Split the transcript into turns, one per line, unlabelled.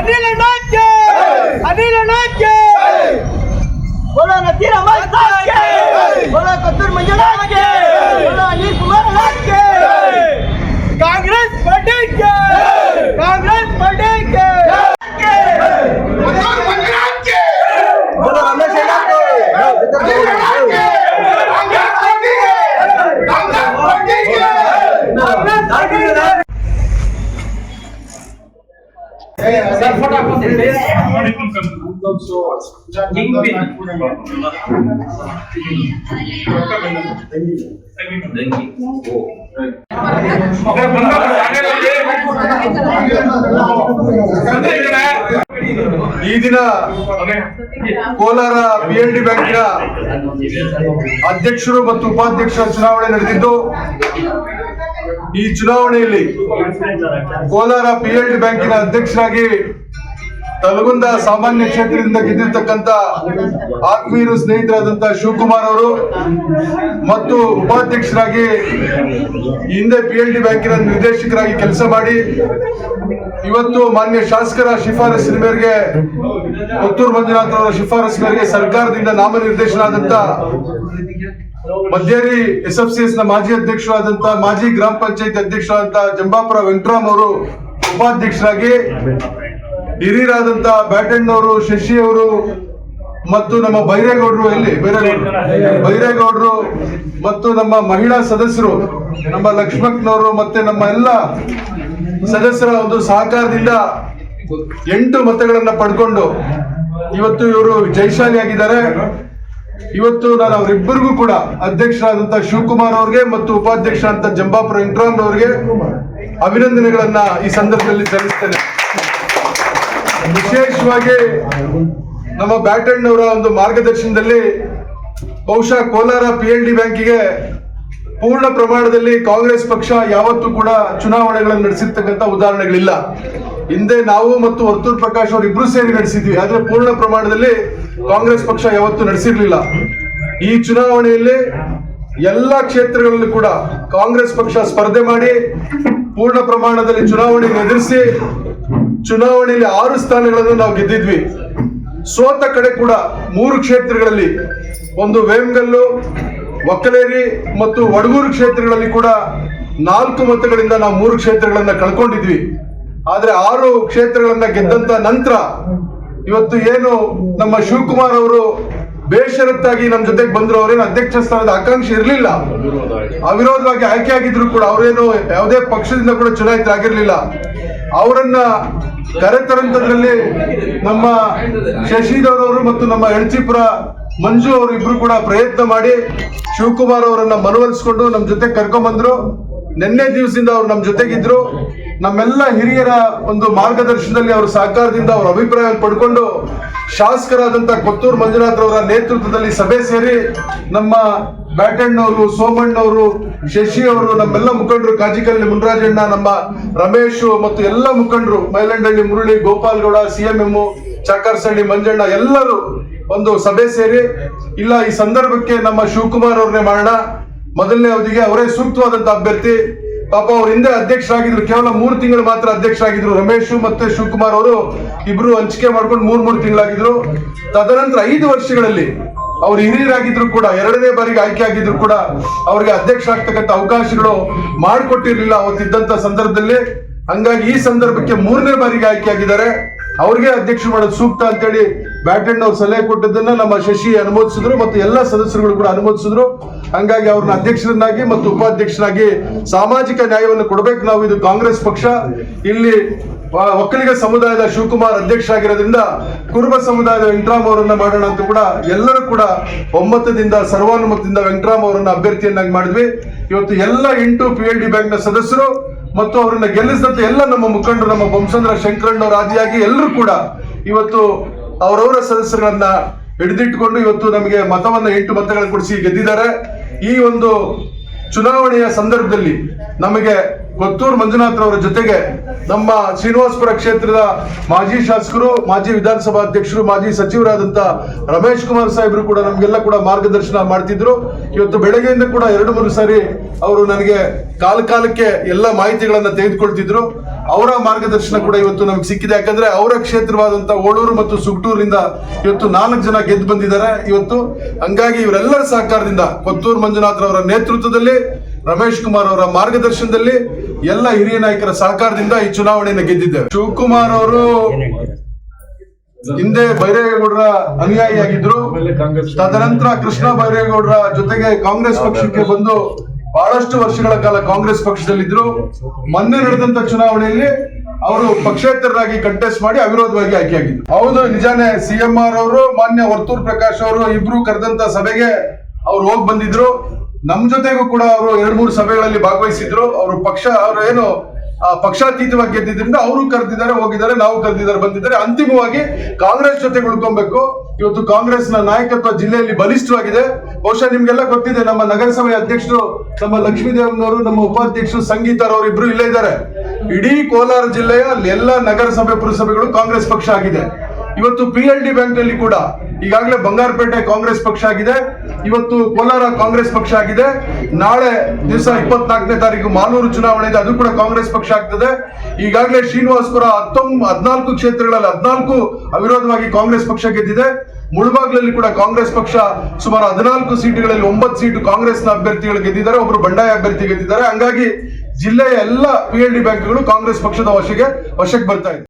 अनिल नाट्य बोलो नसीर अहमद साहब के बोलो कस्तूर मंजुनाथ के बोलो अनिल कुमार नाट्य कांग्रेस पार्टी के कस्तूर मंजुनाथ के बोलो रमेश
ಈ ದಿನ ಕೋಲಾರ PLD ಬ್ಯಾಂಕಿನ ಅಧ್ಯಕ್ಷರು ಮತ್ತು ಉಪಾಧ್ಯಕ್ಷರ ಚುನಾವಣೆ ನಡೆದಿದ್ದು, ಈ ಚುನಾವಣೆಯಲ್ಲಿ ಕೋಲಾರ PLD ಬ್ಯಾಂಕಿನ ಅಧ್ಯಕ್ಷರಾಗಿ ತಲಗುಂದ ಸಾಮಾನ್ಯ ಕ್ಷೇತ್ರದಿಂದ ಗೆದ್ದಿರ್ತಕ್ಕಂಥ ಆತ್ಮೀಯರು ಸ್ನೇಹಿತರಾದಂತಹ ಶಿವಕುಮಾರ್ ಅವರು ಮತ್ತು ಉಪಾಧ್ಯಕ್ಷರಾಗಿ ಹಿಂದೆ PLD ಬ್ಯಾಂಕಿನ ನಿರ್ದೇಶಕರಾಗಿ ಕೆಲಸ ಮಾಡಿ ಇವತ್ತು ಮಾನ್ಯ ಶಾಸಕರ ಶಿಫಾರಸಿನ ಮೇರೆಗೆ ಕಸ್ತೂರ್ ಮಂಜುನಾಥ್ ಅವರ ಶಿಫಾರಸು ಮೇರೆಗೆ ಸರ್ಕಾರದಿಂದ ನಾಮನಿರ್ದೇಶನಾದಂತ ಮಧ್ಯೇರಿ SFCS ನ ಮಾಜಿ ಅಧ್ಯಕ್ಷರಾದಂತಹ ಮಾಜಿ ಗ್ರಾಮ ಪಂಚಾಯತ್ ಅಧ್ಯಕ್ಷರಾದಂತಹ ಜಂಬಾಪುರ ವೆಂಕಟರಾಮ್ ಅವರು ಉಪಾಧ್ಯಕ್ಷರಾಗಿ, ಹಿರಿಯರಾದಂತ ಬ್ಯಾಟಣ್ಣವರು, ಶಶಿ ಅವರು ಮತ್ತು ನಮ್ಮ ಬೈರೇಗೌಡರು ಮತ್ತು ನಮ್ಮ ಮಹಿಳಾ ಸದಸ್ಯರು ನಮ್ಮ ಲಕ್ಷ್ಮಕ್ಕನವರು ಮತ್ತೆ ನಮ್ಮ ಎಲ್ಲ ಸದಸ್ಯರ ಒಂದು ಸಹಕಾರದಿಂದ 8 ಮತಗಳನ್ನ ಪಡ್ಕೊಂಡು ಇವತ್ತು ಇವರು ಜಯಶಾಲಿಯಾಗಿದ್ದಾರೆ. ಇವತ್ತು ನಾನು ಅವರಿಬ್ಬರಿಗೂ ಕೂಡ ಅಧ್ಯಕ್ಷರಾದಂತಹ ಶಿವಕುಮಾರ್ ಅವ್ರಿಗೆ ಮತ್ತು ಉಪಾಧ್ಯಕ್ಷರಾದಂತಹ ಜಂಬಾಪುರ ವೆಂಕಟರಾಮ್ ಅವರಿಗೆ ಅಭಿನಂದನೆಗಳನ್ನ ಈ ಸಂದರ್ಭದಲ್ಲಿ ಸಲ್ಲಿಸ್ತೇನೆ. ವಿಶೇಷವಾಗಿ ನಮ್ಮ ಬ್ಯಾಟಣ್ಣವರ ಒಂದು ಮಾರ್ಗದರ್ಶನದಲ್ಲಿ ಬಹುಶಃ ಕೋಲಾರ PLD ಬ್ಯಾಂಕಿಗೆ ಪೂರ್ಣ ಪ್ರಮಾಣದಲ್ಲಿ ಕಾಂಗ್ರೆಸ್ ಪಕ್ಷ ಯಾವತ್ತೂ ಕೂಡ ಚುನಾವಣೆಗಳನ್ನು ನಡೆಸಿರ್ತಕ್ಕಂಥ ಉದಾಹರಣೆಗಳಿಲ್ಲ. ಹಿಂದೆ ನಾವು ಮತ್ತು ವರ್ತೂರ್ ಪ್ರಕಾಶ್ ಅವರು ಇಬ್ರು ಸೇರಿ ನಡೆಸಿದ್ವಿ, ಆದ್ರೆ ಪೂರ್ಣ ಪ್ರಮಾಣದಲ್ಲಿ ಕಾಂಗ್ರೆಸ್ ಪಕ್ಷ ಯಾವತ್ತೂ ನಡೆಸಿರ್ಲಿಲ್ಲ. ಈ ಚುನಾವಣೆಯಲ್ಲಿ ಎಲ್ಲಾ ಕ್ಷೇತ್ರಗಳಲ್ಲೂ ಕೂಡ ಕಾಂಗ್ರೆಸ್ ಪಕ್ಷ ಸ್ಪರ್ಧೆ ಮಾಡಿ ಪೂರ್ಣ ಪ್ರಮಾಣದಲ್ಲಿ ಚುನಾವಣೆ ಎದುರಿಸಿ ಚುನಾವಣೆಯಲ್ಲಿ 6 ಸ್ಥಾನಗಳನ್ನು ನಾವು ಗೆದ್ದಿದ್ವಿ. ಸೋತ ಕಡೆ ಕೂಡ 3 ಕ್ಷೇತ್ರಗಳಲ್ಲಿ, ಒಂದು ವೇಮಗಲ್ಲು, ಒಕ್ಕಲೇರಿ ಮತ್ತು ವಡಗೂರು ಕ್ಷೇತ್ರಗಳಲ್ಲಿ ಕೂಡ 4 ಮತಗಳಿಂದ ನಾವು 3 ಕ್ಷೇತ್ರಗಳನ್ನ ಕಳ್ಕೊಂಡಿದ್ವಿ. ಆದ್ರೆ 6 ಕ್ಷೇತ್ರಗಳನ್ನ ಗೆದ್ದಂತ ನಂತರ ಇವತ್ತು ಏನು ನಮ್ಮ ಶಿವಕುಮಾರ್ ಅವರು ಬೇಷರತ್ತಾಗಿ ನಮ್ಮ ಜೊತೆಗೆ ಬಂದ್ರು, ಅವರೇನು ಅಧ್ಯಕ್ಷ ಸ್ಥಾನದ ಆಕಾಂಕ್ಷೆ ಇರಲಿಲ್ಲ, ಅವಿರೋಧವಾಗಿ ಆಯ್ಕೆ ಆಗಿದ್ರು ಕೂಡ ಅವರೇನು ಯಾವುದೇ ಪಕ್ಷದಿಂದ ಕೂಡ ಚುನಾಯಿತರಾಗಿರ್ಲಿಲ್ಲ. ಅವರನ್ನ ಕರೆತರಂತದ್ರಲ್ಲಿ ನಮ್ಮ ಶಶಿಧರ್ ಮತ್ತು ನಮ್ಮ ಎಳಚಿಪುರ ಮಂಜು ಅವರು ಇಬ್ರು ಕೂಡ ಪ್ರಯತ್ನ ಮಾಡಿ ಶಿವಕುಮಾರ್ ಅವರನ್ನ ಮನವೊಲಿಸಿಕೊಂಡು ನಮ್ಮ ಜೊತೆ ಕರ್ಕೊಂಡ್ಬಂದ್ರು. ನಿನ್ನೆ ದಿವಸದಿಂದ ಅವ್ರು ನಮ್ಮ ಜೊತೆಗಿದ್ರು. ನಮ್ಮೆಲ್ಲ ಹಿರಿಯರ ಒಂದು ಮಾರ್ಗದರ್ಶನದಲ್ಲಿ ಅವರ ಸಹಕಾರದಿಂದ ಅವರ ಅಭಿಪ್ರಾಯ ಪಡ್ಕೊಂಡು ಶಾಸಕರಾದಂತ ಕಸ್ತೂರ್ ಮಂಜುನಾಥ್ ಅವರ ನೇತೃತ್ವದಲ್ಲಿ ಸಭೆ ಸೇರಿ ನಮ್ಮ ಬ್ಯಾಟಣ್ಣವರು, ಸೋಮಣ್ಣವರು, ಶಶಿ ಅವರು, ನಮ್ಮೆಲ್ಲ ಮುಖಂಡರು, ಕಾಜಿಕಲ್ಲಿ ಮುನ್ರಾಜಣ್ಣ, ನಮ್ಮ ರಮೇಶ್ ಮತ್ತು ಎಲ್ಲ ಮುಖಂಡರು, ಮೈಲಂಡಳ್ಳಿ ಮುರಳಿ, ಗೋಪಾಲ್ಗೌಡ, CMM, ಚಾಕರ್ಸಳ್ಳಿ ಮಂಜಣ್ಣ ಎಲ್ಲರೂ ಒಂದು ಸಭೆ ಸೇರಿ ಇಲ್ಲ ಈ ಸಂದರ್ಭಕ್ಕೆ ನಮ್ಮ ಶಿವಕುಮಾರ್ ಅವ್ರನ್ನೇ ಮಾಡೋಣ, ಮೊದಲನೇ ಅವಧಿಗೆ ಅವರೇ ಸೂಕ್ತವಾದಂತ ಅಭ್ಯರ್ಥಿ. ಪಾಪ ಅವ್ರ ಹಿಂದೆ ಅಧ್ಯಕ್ಷರಾಗಿದ್ರು, ಕೇವಲ 3 ತಿಂಗಳು ಮಾತ್ರ ಅಧ್ಯಕ್ಷರಾಗಿದ್ರು. ರಮೇಶ್ ಮತ್ತೆ ಶಿವಕುಮಾರ್ ಅವರು ಇಬ್ರು ಹಂಚಿಕೆ ಮಾಡ್ಕೊಂಡು 3 ತಿಂಗಳಾಗಿದ್ರು. ತದನಂತರ 5 ವರ್ಷಗಳಲ್ಲಿ ಅವ್ರು ಹಿರಿಯರಾಗಿದ್ರು ಕೂಡ 2ನೇ ಬಾರಿಗೆ ಆಯ್ಕೆ ಆಗಿದ್ರು ಕೂಡ ಅವ್ರಿಗೆ ಅಧ್ಯಕ್ಷ ಆಗ್ತಕ್ಕಂಥ ಅವಕಾಶಗಳು ಮಾಡಿಕೊಟ್ಟಿರ್ಲಿಲ್ಲ ಅವತ್ತಿದ್ದಂತ ಸಂದರ್ಭದಲ್ಲಿ. ಹಂಗಾಗಿ ಈ ಸಂದರ್ಭಕ್ಕೆ 3ನೇ ಬಾರಿಗೆ ಆಯ್ಕೆ ಆಗಿದ್ದಾರೆ. ಅವ್ರಿಗೆ ಅಧ್ಯಕ್ಷ ಮಾಡೋದು ಸೂಕ್ತ ಅಂತೇಳಿ ಬ್ಯಾಟಣ್ಣವ್ರು ಸಲಹೆ ಕೊಟ್ಟದನ್ನ ನಮ್ಮ ಶಶಿ ಅನುಮೋದಿಸಿದ್ರು ಮತ್ತು ಎಲ್ಲ ಸದಸ್ಯರುಗಳು ಕೂಡ ಅನುಮೋದಿಸಿದ್ರು. ಹಂಗಾಗಿ ಅವ್ರನ್ನ ಅಧ್ಯಕ್ಷರನ್ನಾಗಿ ಮತ್ತು ಉಪಾಧ್ಯಕ್ಷರಾಗಿ ಸಾಮಾಜಿಕ ನ್ಯಾಯವನ್ನು ಕೊಡಬೇಕು ನಾವು. ಇದು ಕಾಂಗ್ರೆಸ್ ಪಕ್ಷ. ಇಲ್ಲಿ ಒಕ್ಕಲಿಗ ಸಮುದಾಯದ ಶಿವಕುಮಾರ್ ಅಧ್ಯಕ್ಷರಾಗಿರೋದ್ರಿಂದ ಕುರುಬ ಸಮುದಾಯದ ವೆಂಕಟರಾಮ್ ಅವರನ್ನ ಮಾಡೋಣ ಅಂತ ಕೂಡ ಎಲ್ಲರೂ ಕೂಡ ಒಮ್ಮತದಿಂದ ಸರ್ವಾನುಮತದಿಂದ ವೆಂಕಟರಾಮ್ ಅವರನ್ನ ಅಭ್ಯರ್ಥಿಯನ್ನಾಗಿ ಮಾಡಿದ್ವಿ. ಇವತ್ತು ಎಲ್ಲ 8 PLD ಬ್ಯಾಂಕ್ನ ಸದಸ್ಯರು ಮತ್ತು ಅವರನ್ನ ಗೆಲ್ಲಿಸಿದಂತ ಎಲ್ಲ ನಮ್ಮ ಮುಖಂಡರು, ನಮ್ಮ ಬೊಮ್ಮಸಂದ್ರ ಶಂಕರಣ್ಣವರ ಆದಿಯಾಗಿ ಎಲ್ಲರೂ ಕೂಡ ಇವತ್ತು ಅವರವರ ಸದಸ್ಯರನ್ನ ಹಿಡಿದಿಟ್ಟುಕೊಂಡು ಇವತ್ತು ನಮಗೆ ಮತವನ್ನ 8 ಮತಗಳನ್ನು ಕೊಡಿಸಿ ಗೆದ್ದಿದ್ದಾರೆ. ಈ ಒಂದು ಚುನಾವಣೆಯ ಸಂದರ್ಭದಲ್ಲಿ ನಮಗೆ ಕೊತ್ತೂರು ಮಂಜುನಾಥ್ ಅವರ ಜೊತೆಗೆ ನಮ್ಮ ಶ್ರೀನಿವಾಸಪುರ ಕ್ಷೇತ್ರದ ಮಾಜಿ ಶಾಸಕರು, ಮಾಜಿ ವಿಧಾನಸಭಾ ಅಧ್ಯಕ್ಷರು, ಮಾಜಿ ಸಚಿವರಾದಂತ ರಮೇಶ್ ಕುಮಾರ್ ಸಾಹೇಬರು ಕೂಡ ನಮ್ಗೆಲ್ಲ ಕೂಡ ಮಾರ್ಗದರ್ಶನ ಮಾಡ್ತಿದ್ರು. ಇವತ್ತು ಬೆಳಗ್ಗೆಯಿಂದ ಕೂಡ 2-3 ಸಾರಿ ಅವರು ನನಗೆ ಕಾಲಕ್ಕೆ ಎಲ್ಲ ಮಾಹಿತಿಗಳನ್ನ ತೆಗೆದುಕೊಳ್ತಿದ್ರು. ಅವರ ಮಾರ್ಗದರ್ಶನ ಕೂಡ ಇವತ್ತು ನಮ್ಗೆ ಸಿಕ್ಕಿದೆ. ಯಾಕಂದ್ರೆ ಅವರ ಕ್ಷೇತ್ರವಾದಂತ ಓಳೂರು ಮತ್ತು ಸುಗಟೂರಿನಿಂದ ಇವತ್ತು 4 ಜನ ಗೆದ್ದು ಬಂದಿದ್ದಾರೆ ಇವತ್ತು. ಹಂಗಾಗಿ ಇವರೆಲ್ಲರ ಸಹಕಾರದಿಂದ ಕೊತ್ತೂರು ಮಂಜುನಾಥ್ ಅವರ ನೇತೃತ್ವದಲ್ಲಿ, ರಮೇಶ್ ಕುಮಾರ್ ಅವರ ಮಾರ್ಗದರ್ಶನದಲ್ಲಿ, ಎಲ್ಲ ಹಿರಿಯ ನಾಯಕರ ಸಹಕಾರದಿಂದ ಈ ಚುನಾವಣೆಯನ್ನು ಗೆದ್ದಿದ್ದೇವೆ. ಶಿವಕುಮಾರ್ ಅವರು ಹಿಂದೆ ಬೈರೇಗೌಡರ ಅನುಯಾಯಿಯಾಗಿದ್ರು. ತದನಂತರ ಕೃಷ್ಣ ಬೈರೇಗೌಡರ ಜೊತೆಗೆ ಕಾಂಗ್ರೆಸ್ ಪಕ್ಷಕ್ಕೆ ಬಂದು ಬಹಳಷ್ಟು ವರ್ಷಗಳ ಕಾಲ ಕಾಂಗ್ರೆಸ್ ಪಕ್ಷದಲ್ಲಿದ್ರು. ಮೊನ್ನೆ ನಡೆದಂತ ಚುನಾವಣೆಯಲ್ಲಿ ಅವರು ಪಕ್ಷೇತರರಾಗಿ ಕಂಟೆಸ್ಟ್ ಮಾಡಿ ಅವಿರೋಧವಾಗಿ ಆಯ್ಕೆಯಾಗಿದ್ರು. ಹೌದು, ನಿಜಾನೇ. CMR ಅವರು, ಮಾನ್ಯ ವರ್ತೂರ್ ಪ್ರಕಾಶ್ ಅವರು ಇಬ್ರು ಕರೆದಂತ ಸಭೆಗೆ ಅವ್ರು ಹೋಗಿ ಬಂದಿದ್ರು. ನಮ್ ಜೊತೆಗೂ ಕೂಡ ಅವರು 2-3 ಸಭೆಗಳಲ್ಲಿ ಭಾಗವಹಿಸಿದ್ರು. ಅವರು ಏನು ಪಕ್ಷಾತೀತವಾಗಿ ಗೆದ್ದಿದ್ರಿಂದ ಅವರು ಕರೆದಿದ್ದಾರೆ, ಹೋಗಿದ್ದಾರೆ, ನಾವು ಕರೆದಿದ್ದಾರೆ, ಬಂದಿದ್ದಾರೆ. ಅಂತಿಮವಾಗಿ ಕಾಂಗ್ರೆಸ್ ಜೊತೆಗೆ ಉಳ್ಕೊಬೇಕು. ಇವತ್ತು ಕಾಂಗ್ರೆಸ್ನ ನಾಯಕತ್ವ ಜಿಲ್ಲೆಯಲ್ಲಿ ಬಲಿಷ್ಠವಾಗಿದೆ. ಬಹುಶಃ ನಿಮ್ಗೆಲ್ಲ ಗೊತ್ತಿದೆ, ನಮ್ಮ ನಗರಸಭೆ ಅಧ್ಯಕ್ಷರು ನಮ್ಮ ಲಕ್ಷ್ಮೀದೇವನವರು, ನಮ್ಮ ಉಪಾಧ್ಯಕ್ಷರು ಸಂಗೀತರವರು ಇಬ್ರು ಇಲ್ಲೇ ಇದ್ದಾರೆ. ಇಡೀ ಕೋಲಾರ ಜಿಲ್ಲೆಯ ಎಲ್ಲ ನಗರಸಭೆ ಪುರಸಭೆಗಳು ಕಾಂಗ್ರೆಸ್ ಪಕ್ಷ ಆಗಿದೆ. ಇವತ್ತು PLD ಬ್ಯಾಂಕ್ ನಲ್ಲಿ ಕೂಡ ಈಗಾಗಲೇ ಬಂಗಾರಪೇಟೆ ಕಾಂಗ್ರೆಸ್ ಪಕ್ಷ ಆಗಿದೆ. ಇವತ್ತು ಕೋಲಾರ ಕಾಂಗ್ರೆಸ್ ಪಕ್ಷ ಆಗಿದೆ. ನಾಳೆ ದಿವಸ 24ನೇ ತಾರೀಕು ಮಾಲೂರು ಚುನಾವಣೆ ಇದೆ, ಅದು ಕೂಡ ಕಾಂಗ್ರೆಸ್ ಪಕ್ಷ ಆಗ್ತದೆ. ಈಗಾಗಲೇ ಶ್ರೀನಿವಾಸಪುರ 14 ಕ್ಷೇತ್ರಗಳಲ್ಲಿ 14 ಅವಿರೋಧವಾಗಿ ಕಾಂಗ್ರೆಸ್ ಪಕ್ಷ ಗೆದ್ದಿದೆ. ಮುಳಬಾಗ್ಲಲ್ಲಿ ಕೂಡ ಕಾಂಗ್ರೆಸ್ ಪಕ್ಷ ಸುಮಾರು 14 ಸೀಟುಗಳಲ್ಲಿ 9 ಸೀಟು ಕಾಂಗ್ರೆಸ್ನ ಅಭ್ಯರ್ಥಿಗಳು ಗೆದ್ದಿದ್ದಾರೆ, ಒಬ್ಬರು ಬಂಡಾಯ ಅಭ್ಯರ್ಥಿ ಗೆದ್ದಿದ್ದಾರೆ. ಹಂಗಾಗಿ ಜಿಲ್ಲೆಯ ಎಲ್ಲ PLD ಬ್ಯಾಂಕ್ಗಳು ಕಾಂಗ್ರೆಸ್ ಪಕ್ಷದ ವಶಕ್ಕೆ ಬರ್ತಾ ಇದೆ.